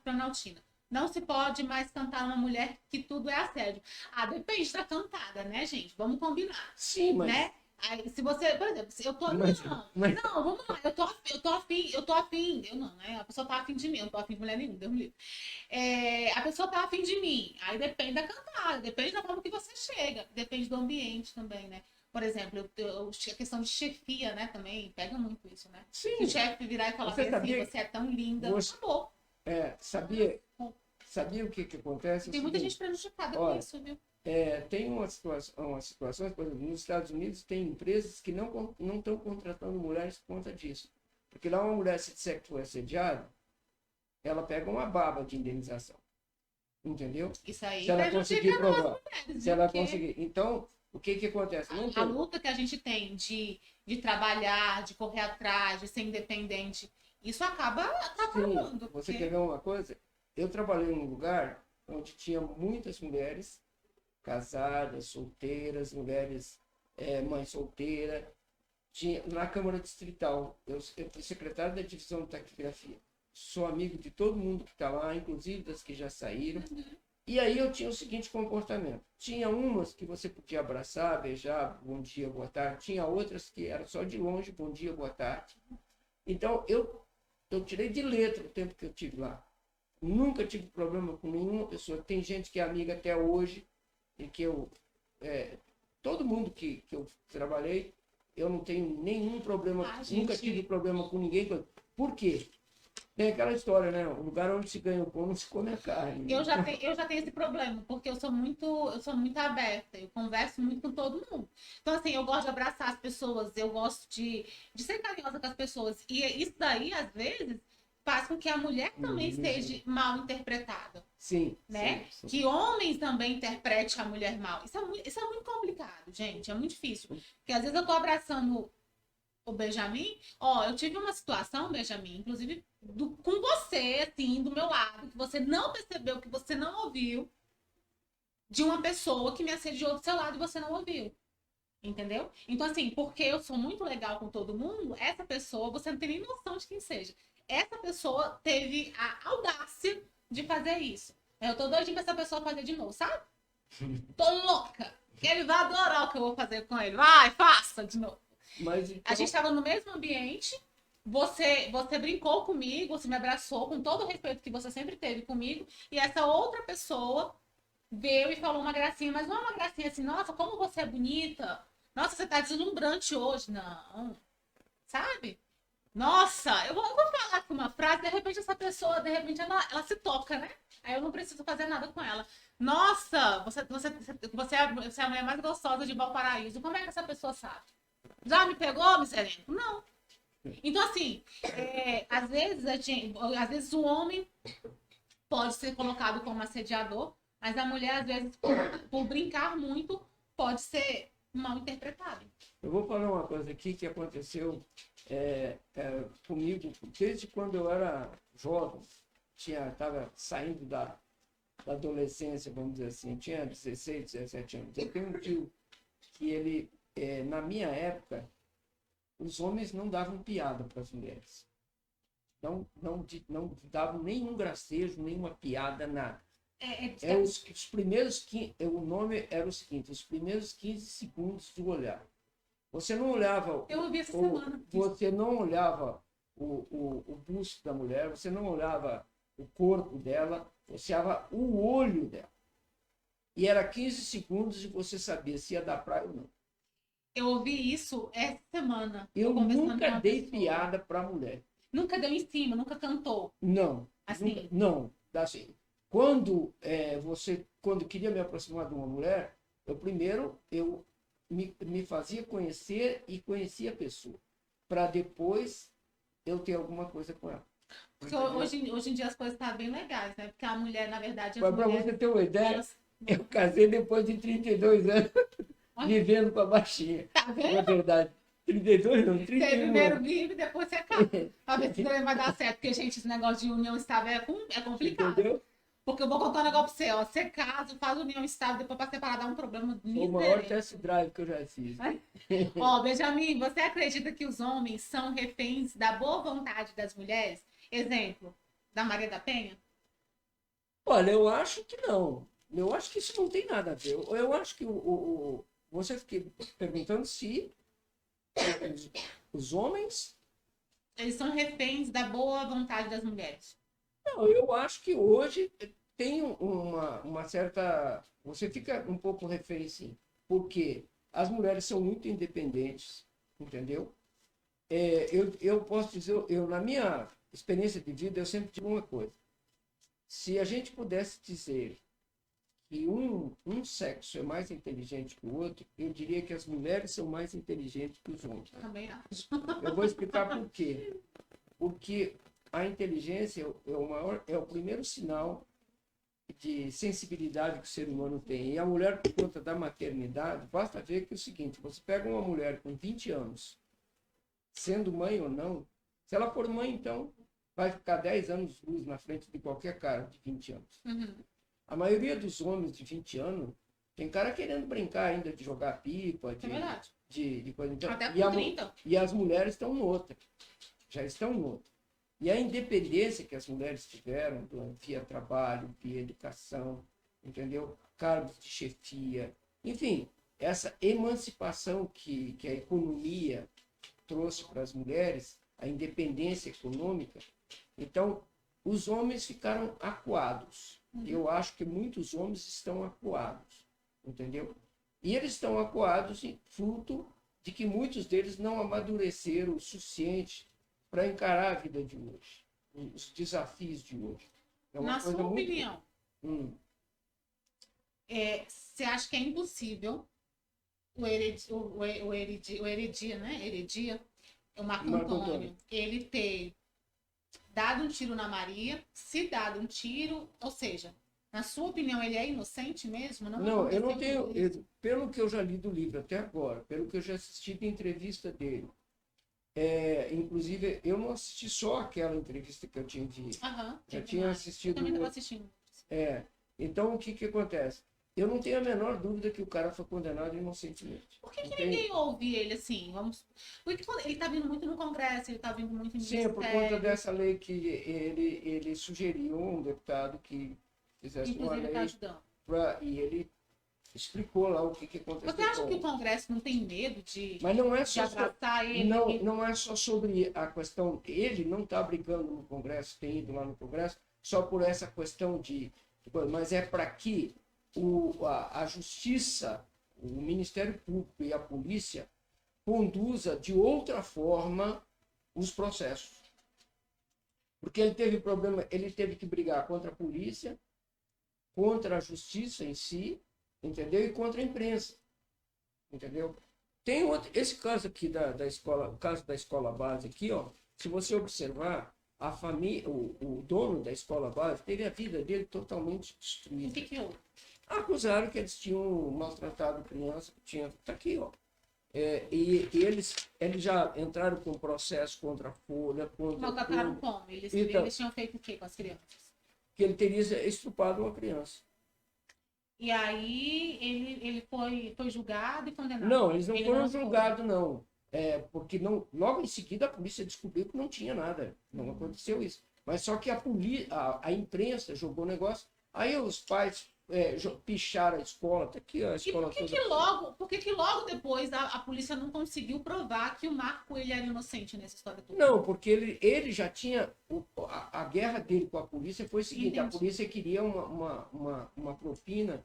Planaltina. Não se pode mais cantar uma mulher que tudo é assédio. Depende da cantada, né, gente? Vamos combinar. Sim, mas... Né? Aí, se você, por exemplo, se eu tô... Não, vamos lá. Eu tô afim. Eu não, né? A pessoa tá afim de mim. Eu não tô afim de mulher nenhuma, Deus me livre. A pessoa tá afim de mim. Aí depende da cantada, depende da forma que você chega. Depende do ambiente também, né? Por exemplo, a questão de chefia, né, também, pega muito isso, né? Sim. Se o chefe virar e falar assim, você é tão linda, acabou. Sabia o que acontece? Tem muita gente prejudicada com isso, viu? Tem uma situação, por exemplo, nos Estados Unidos tem empresas que não estão contratando mulheres por conta disso. Porque lá uma mulher, se disser que foi assediada, ela pega uma baba de indenização. Entendeu? Isso aí se ela conseguir provar. Mulheres, se ela conseguir. Então, o que acontece? A luta que a gente tem de trabalhar, de correr atrás, de ser independente, isso acaba atrapalhando. Você quer ver uma coisa? Eu trabalhei num lugar onde tinha muitas mulheres casadas, solteiras, mulheres mãe solteira. Na Câmara Distrital, eu fui secretário da divisão de taquigrafia. Sou amigo de todo mundo que está lá, inclusive das que já saíram. E aí eu tinha o seguinte comportamento. Tinha umas que você podia abraçar, beijar, bom dia, boa tarde. Tinha outras que era só de longe, bom dia, boa tarde. Então, eu tirei de letra o tempo que eu tive lá. Nunca tive problema com nenhuma pessoa. Tem gente que é amiga até hoje, e que todo mundo que eu trabalhei, eu não tenho nenhum problema, nunca tive problema com ninguém. Por quê? Tem aquela história, né? O lugar onde se ganha o pão não se come a carne. Eu já tenho esse problema, porque eu sou muito aberta, eu converso muito com todo mundo. Então, assim, eu gosto de abraçar as pessoas, eu gosto de ser carinhosa com as pessoas. E isso daí, às vezes, faz com que a mulher também seja mal interpretada. Sim. Né? Sim. Que homens também interpretem a mulher mal. Isso é muito complicado, gente. É muito difícil. Porque às vezes eu tô abraçando o Benjamin. Ó, eu tive uma situação, Benjamin, inclusive com você, assim, do meu lado, que você não percebeu, que você não ouviu, de uma pessoa que me assediou do seu lado e você não ouviu. Entendeu? Então, assim, porque eu sou muito legal com todo mundo, essa pessoa, você não tem nem noção de quem seja. Essa pessoa teve a audácia de fazer isso. Eu tô doidinha pra essa pessoa fazer de novo, sabe? Tô louca. Ele vai adorar o que eu vou fazer com ele. Vai, faça de novo. Mas, então... A gente tava no mesmo ambiente, você brincou comigo, você me abraçou com todo o respeito que você sempre teve comigo, e essa outra pessoa veio e falou uma gracinha, mas não é uma gracinha assim, nossa, como você é bonita. Nossa, você tá deslumbrante hoje. Não. Sabe? Nossa, eu vou falar aqui uma frase, de repente essa pessoa, de repente ela se toca, né? Aí eu não preciso fazer nada com ela. Nossa, você é a mulher mais gostosa de Valparaíso. Como é que essa pessoa sabe? Já me pegou, miserento? Não. Então, assim, às vezes o homem pode ser colocado como assediador, mas a mulher, às vezes, por brincar muito, pode ser mal interpretada. Eu vou falar uma coisa aqui que aconteceu comigo desde quando eu era jovem. Estava saindo da adolescência, vamos dizer assim. Tinha 16, 17 anos. Eu tenho um tio que ele, na minha época, os homens não davam piada para as mulheres. Não davam nenhum gracejo, nenhuma piada, nada. Os primeiros, o nome era o seguinte: os primeiros 15 segundos do olhar. Você não olhava. Eu ouvi essa semana. Você não olhava o busto da mulher, você não olhava o corpo dela, você olhava o olho dela. E era 15 segundos e você sabia se ia dar praia ou não. Eu ouvi isso essa semana. Eu nunca dei piada para mulher. Nunca deu em cima, nunca cantou. Não. Assim? Nunca, não. Assim, quando queria me aproximar de uma mulher, eu me fazia conhecer e conhecia a pessoa, para depois eu ter alguma coisa com ela. Porque hoje em dia as coisas estão bem legais, né? Porque a mulher, na verdade... Para você ter uma ideia, eu casei depois de 32 anos, vivendo com a baixinha. Tá vendo? Na verdade, 32 não, 31 Você primeiro vive e depois você casa. Pra ver se vai dar certo. Porque, gente, esse negócio de união estável é complicado. Entendeu? Porque eu vou contar um negócio pra você, ó. Você casa, faz união estável, depois pra separar dá um problema miserento. O maior test drive que eu já fiz. Ó, Benjamin, você acredita que os homens são reféns da boa vontade das mulheres? Exemplo, da Maria da Penha? Olha, eu acho que não. Eu acho que isso não tem nada a ver. Eu acho que você fica perguntando se os homens... Eles são reféns da boa vontade das mulheres. Não, eu acho que hoje tem uma certa... Você fica um pouco refém, sim. Porque as mulheres são muito independentes, entendeu? Eu posso dizer, na minha experiência de vida, eu sempre digo uma coisa. Se a gente pudesse dizer que um sexo é mais inteligente que o outro, eu diria que as mulheres são mais inteligentes que os homens. Também acho. Eu vou explicar por quê. Porque a inteligência é o primeiro sinal de sensibilidade que o ser humano tem. E a mulher, por conta da maternidade, basta ver que é o seguinte: você pega uma mulher com 20 anos, sendo mãe ou não, se ela for mãe, então vai ficar 10 anos luz na frente de qualquer cara de 20 anos. Uhum. A maioria dos homens de 20 anos, tem cara querendo brincar ainda de jogar pipa, de coisa. Então, até com 30. E as mulheres estão noutra. Já estão noutra. E a independência que as mulheres tiveram via trabalho, via educação, entendeu? Cargos de chefia, enfim, essa emancipação que a economia trouxe para as mulheres, a independência econômica. Então, os homens ficaram acuados. Eu acho que muitos homens estão acuados, entendeu? E eles estão acuados em fruto de que muitos deles não amadureceram o suficiente para encarar a vida de hoje, os desafios de hoje. É uma Na coisa sua muito... opinião, você acha que é impossível o Heredia, né? Heredia, o Marco Marco Antônio, Antônio. ele ter dado um tiro na Maria, se dado um tiro, ou seja, na sua opinião, ele é inocente mesmo? Não, eu não aconteceu tenho, tudo isso? pelo que eu já li do livro até agora, pelo que eu já assisti de entrevista dele, inclusive eu não assisti só aquela entrevista que eu tinha visto, Aham, já teve tinha mais. Eu assistido. também estava assistindo. Então o que acontece? Eu não tenho a menor dúvida que o cara foi condenado inocentemente. Por que Não que tem- ninguém ouve ele assim? Porque ele tá vindo muito no Congresso, ele tá vindo muito em Sim, é por conta ministério, dessa lei que ele sugeriu a um deputado que fizesse uma inclusive tá lei ajudando. e ele explicou lá o que aconteceu. Você acha que o Congresso não tem medo de Mas não é só abraçar ele? não é só sobre a questão. Ele não está brigando no Congresso, tem ido lá no Congresso só por essa questão mas é para que a Justiça, o Ministério Público e a Polícia conduza de outra forma os processos. Porque ele teve problema, ele teve que brigar contra a polícia, contra a justiça em si, entendeu? E contra a imprensa, entendeu? Tem esse caso aqui da escola, o caso da escola base aqui, ó. Se você observar, a família, o dono da escola base teve a vida dele totalmente O destruída. que houve? Acusaram que eles tinham maltratado criança, tá aqui, ó. E eles já entraram com processo contra a Folha, contra Maltrataram tudo, como? Eles Então- tinham feito o que com as crianças? que ele teria estrupado uma criança. E aí ele foi julgado e condenado. Não, eles não Ele foram foi. julgados, não. Porque logo em seguida a polícia descobriu que não tinha nada. Não aconteceu isso. Mas só que a imprensa jogou o negócio. Aí os pais picharam a escola. Tá aqui a E escola por que que logo depois a polícia não conseguiu provar que o Marco ele era inocente nessa história toda? Não, porque ele já tinha. A guerra dele com a polícia foi o seguinte: a Entendi. polícia queria uma propina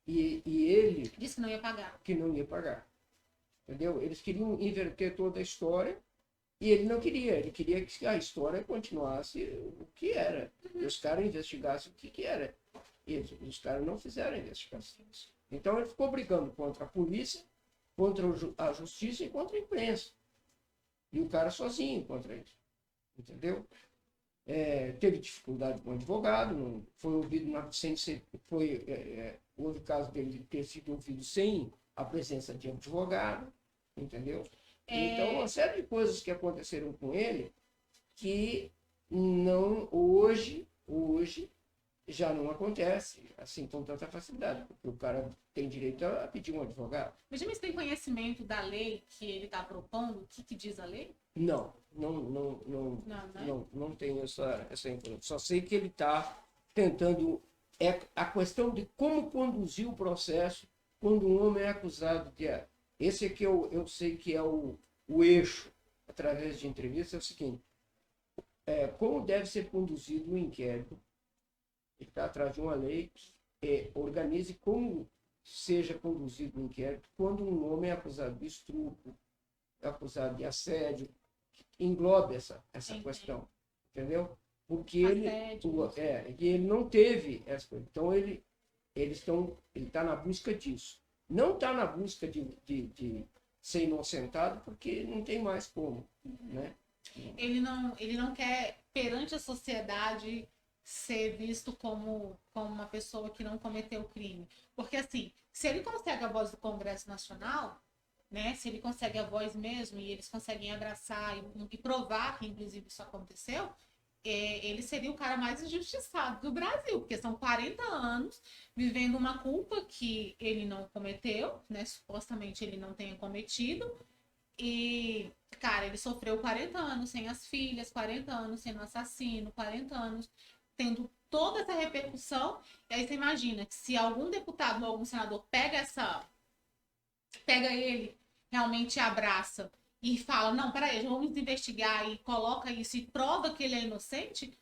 e ele Disse que não ia pagar. que não ia pagar. Entendeu? Eles queriam inverter toda a história e ele não queria. Ele queria que a história continuasse o que era. E os caras investigassem o que era. E os caras não fizeram a investigação. Então ele ficou brigando contra a polícia, contra a justiça e contra a imprensa. E o cara sozinho contra isso. Entendeu? Teve dificuldade com o advogado, não foi ouvido sem ser. Houve caso dele ter sido ouvido sem a presença de advogado, entendeu? Então, uma série de coisas que aconteceram com ele que não hoje já não acontece assim com tanta facilidade, porque o cara tem direito a pedir um advogado. Mas você tem conhecimento da lei que ele está propondo? O que diz a lei? Não Não, né? tenho essa informação. Só sei que ele está tentando. A questão de como conduzir o processo quando um homem é acusado de. Esse aqui eu sei que é o eixo, através de entrevista, é o seguinte: como deve ser conduzido o inquérito. Ele está atrás de uma lei que organize como seja conduzido o inquérito quando um homem é acusado de estupro, é acusado de assédio, englobe essa questão, entendeu? Porque ele não teve essa coisa. Então ele está na busca disso. Não está na busca de ser inocentado, porque não tem mais como, né? Ele não quer, perante a sociedade, ser visto como uma pessoa que não cometeu crime. Porque, assim, se ele consegue a voz do Congresso Nacional, né, se ele consegue a voz mesmo e eles conseguem abraçar e provar que, inclusive, isso aconteceu, ele seria o cara mais injustiçado do Brasil, porque são 40 anos vivendo uma culpa que ele não cometeu, né, supostamente ele não tenha cometido, e, cara, ele sofreu 40 anos sem as filhas, 40 anos sendo assassino, 40 anos tendo toda essa repercussão. E aí você imagina que se algum deputado ou algum senador pega ele, realmente abraça e fala, não, peraí, vamos investigar e coloca isso e prova que ele é inocente,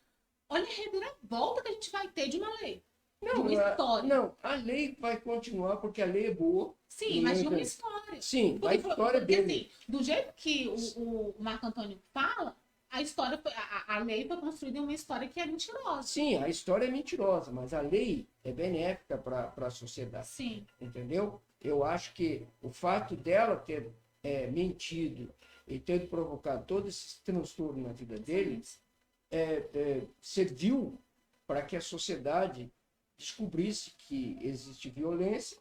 olha a reviravolta que a gente vai ter de uma lei. De uma história. Não, a lei vai continuar porque a lei é boa. Sim, mas de uma história. Sim, porque, a história porque, dele. assim, do jeito que o Marco Antônio fala, a história, a lei foi construída em uma história que é mentirosa. Sim, a história é mentirosa, mas a lei é benéfica para a sociedade. Sim. Entendeu? Eu acho que o fato dela ter mentido e ter provocado todo esse transtorno na vida deles serviu para que a sociedade descobrisse que existe violência,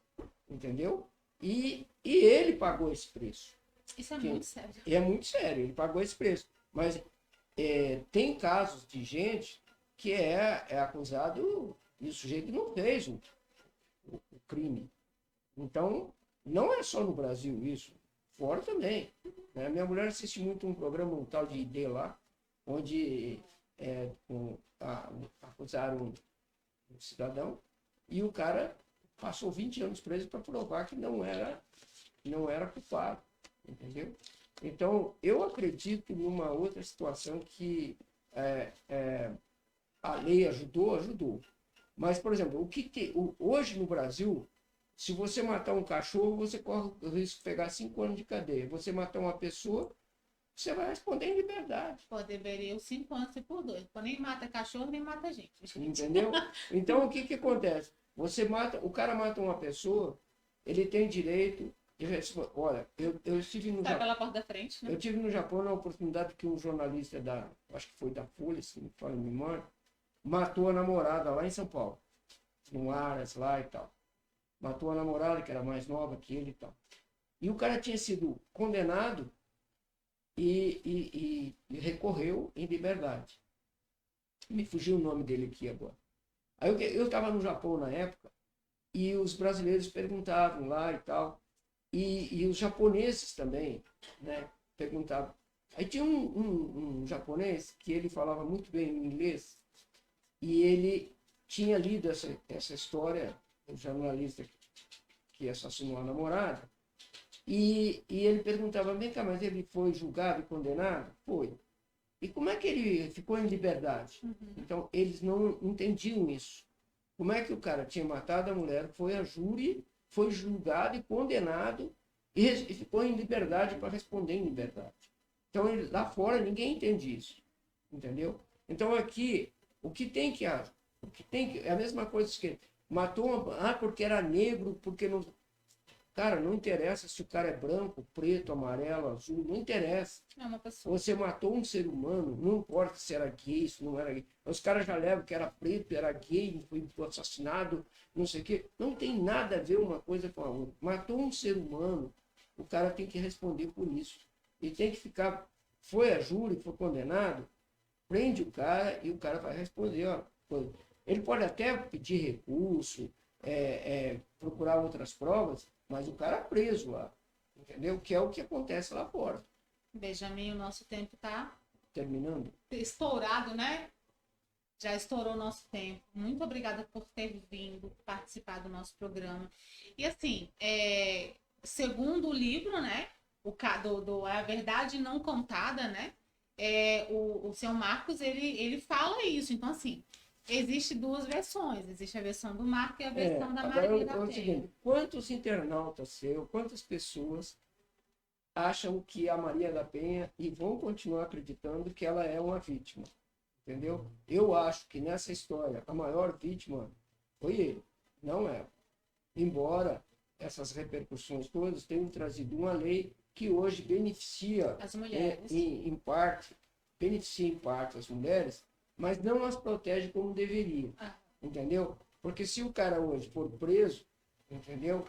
entendeu? E ele pagou esse preço. Isso é muito sério. E é muito sério, ele pagou esse preço. Mas tem casos de gente que é acusado e o sujeito não fez o crime. Então, não é só no Brasil isso, fora também. Né? Minha mulher assiste muito um programa, um tal de ID lá, onde acusaram um cidadão e o cara passou 20 anos preso para provar que não era culpado, entendeu? Então, eu acredito numa outra situação que a lei ajudou. Mas, por exemplo, hoje no Brasil, se você matar um cachorro, você corre o risco de pegar 5 anos de cadeia. Você matar uma pessoa, você vai responder em liberdade. Pô, deveria os 5 anos ser por 2. Pô, nem mata cachorro, nem mata gente. Entendeu? Então, o que acontece? O cara mata uma pessoa, ele tem direito de responder. Olha, eu estive no Sai pela porta da frente, né? Eu tive no Japão na oportunidade que um jornalista acho que foi da Folha, se não me falha a memória, matou a namorada lá em São Paulo, no Aras lá e tal. Matou a namorada, que era mais nova que ele e tal. E o cara tinha sido condenado e recorreu em liberdade. Me fugiu o nome dele aqui agora. Aí eu estava no Japão na época e os brasileiros perguntavam lá e tal. E os japoneses também, né, perguntavam. Aí tinha um japonês que ele falava muito bem inglês e ele tinha lido essa história, o jornalista que assassinou a namorada, e ele perguntava, vem cá, mas ele foi julgado e condenado? Foi. E como é que ele ficou em liberdade? Uhum. Então, eles não entendiam isso. Como é que o cara tinha matado a mulher, foi a júri, foi julgado e condenado e ficou em liberdade para responder em liberdade. Então, lá fora, ninguém entende isso. Entendeu? Então, aqui, o que tem que é a mesma coisa que matou porque era negro, porque não... Cara, não interessa se o cara é branco, preto, amarelo, azul, não interessa. É uma pessoa. Você matou um ser humano, não importa se era gay, se não era gay. Os caras já levam que era preto, era gay, foi assassinado, não sei o quê. Não tem nada a ver uma coisa com a outra. Matou um ser humano, o cara tem que responder por isso. E tem que ficar... Foi a júri, foi condenado, prende o cara e o cara vai responder. Ó, ele pode até pedir recurso, procurar outras provas, mas o cara é preso lá, entendeu? Que é o que acontece lá fora. Benjamin, o nosso tempo tá Terminando. Estourado, né? Já estourou o nosso tempo. Muito obrigada por ter vindo participar do nosso programa. E assim, segundo o livro, né? A Verdade Não Contada, né? O seu Marcos, ele fala isso. Então, assim, existe duas versões. Existe a versão do Marco e a versão da Maria da Penha. Quantos internautas quantas pessoas acham que a Maria da Penha e vão continuar acreditando que ela é uma vítima? Entendeu? Eu acho que nessa história a maior vítima foi ele, não ela. Embora essas repercussões todas tenham trazido uma lei que hoje beneficia as mulheres. Beneficia em parte as mulheres, mas não as protege como deveria. Entendeu? Porque se o cara hoje for preso, entendeu?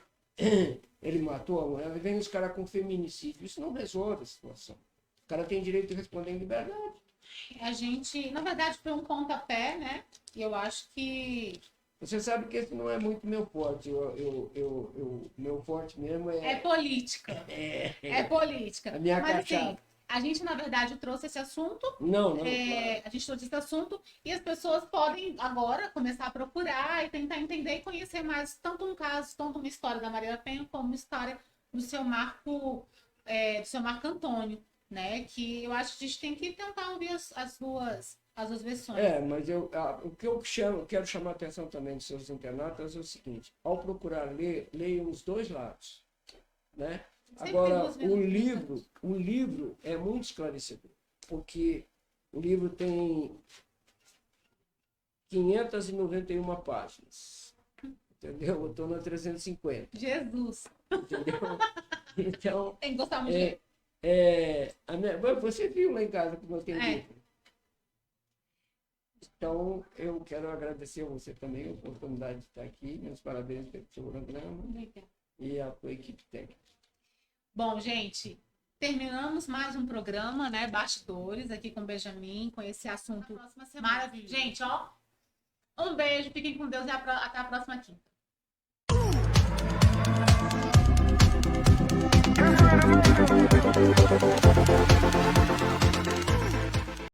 Ele matou a mulher, vem os caras com feminicídio. Isso não resolve a situação. O cara tem direito de responder em liberdade. A gente, na verdade, foi um pontapé, né? E eu acho que... Você sabe que esse não é muito meu forte. Meu forte mesmo é política. É política. A minha Mas cachaça. assim, A gente, na verdade, trouxe esse assunto. Não, claro. A gente trouxe esse assunto e as pessoas podem agora começar a procurar e tentar entender e conhecer mais tanto um caso, tanto uma história da Maria da Penha, como uma história do seu Marco Antônio, né? Que eu acho que a gente tem que tentar ouvir as duas versões. Mas o que eu quero chamar a atenção também dos seus internautas é o seguinte: ao procurar ler, leiam os dois lados, né? Agora, o livro é muito esclarecedor, porque o livro tem 591 páginas, entendeu? Eu estou na 350. Jesus! Entendeu? Então, tem que gostar muito de você viu lá em casa como eu tenho livro. Então, eu quero agradecer a você também a oportunidade de estar aqui. Meus parabéns pelo seu programa e a tua equipe técnica. Bom, gente, terminamos mais um programa, né? Bastidores aqui com o Benjamin, com esse assunto maravilhoso. Gente, ó, um beijo, fiquem com Deus e até a próxima quinta.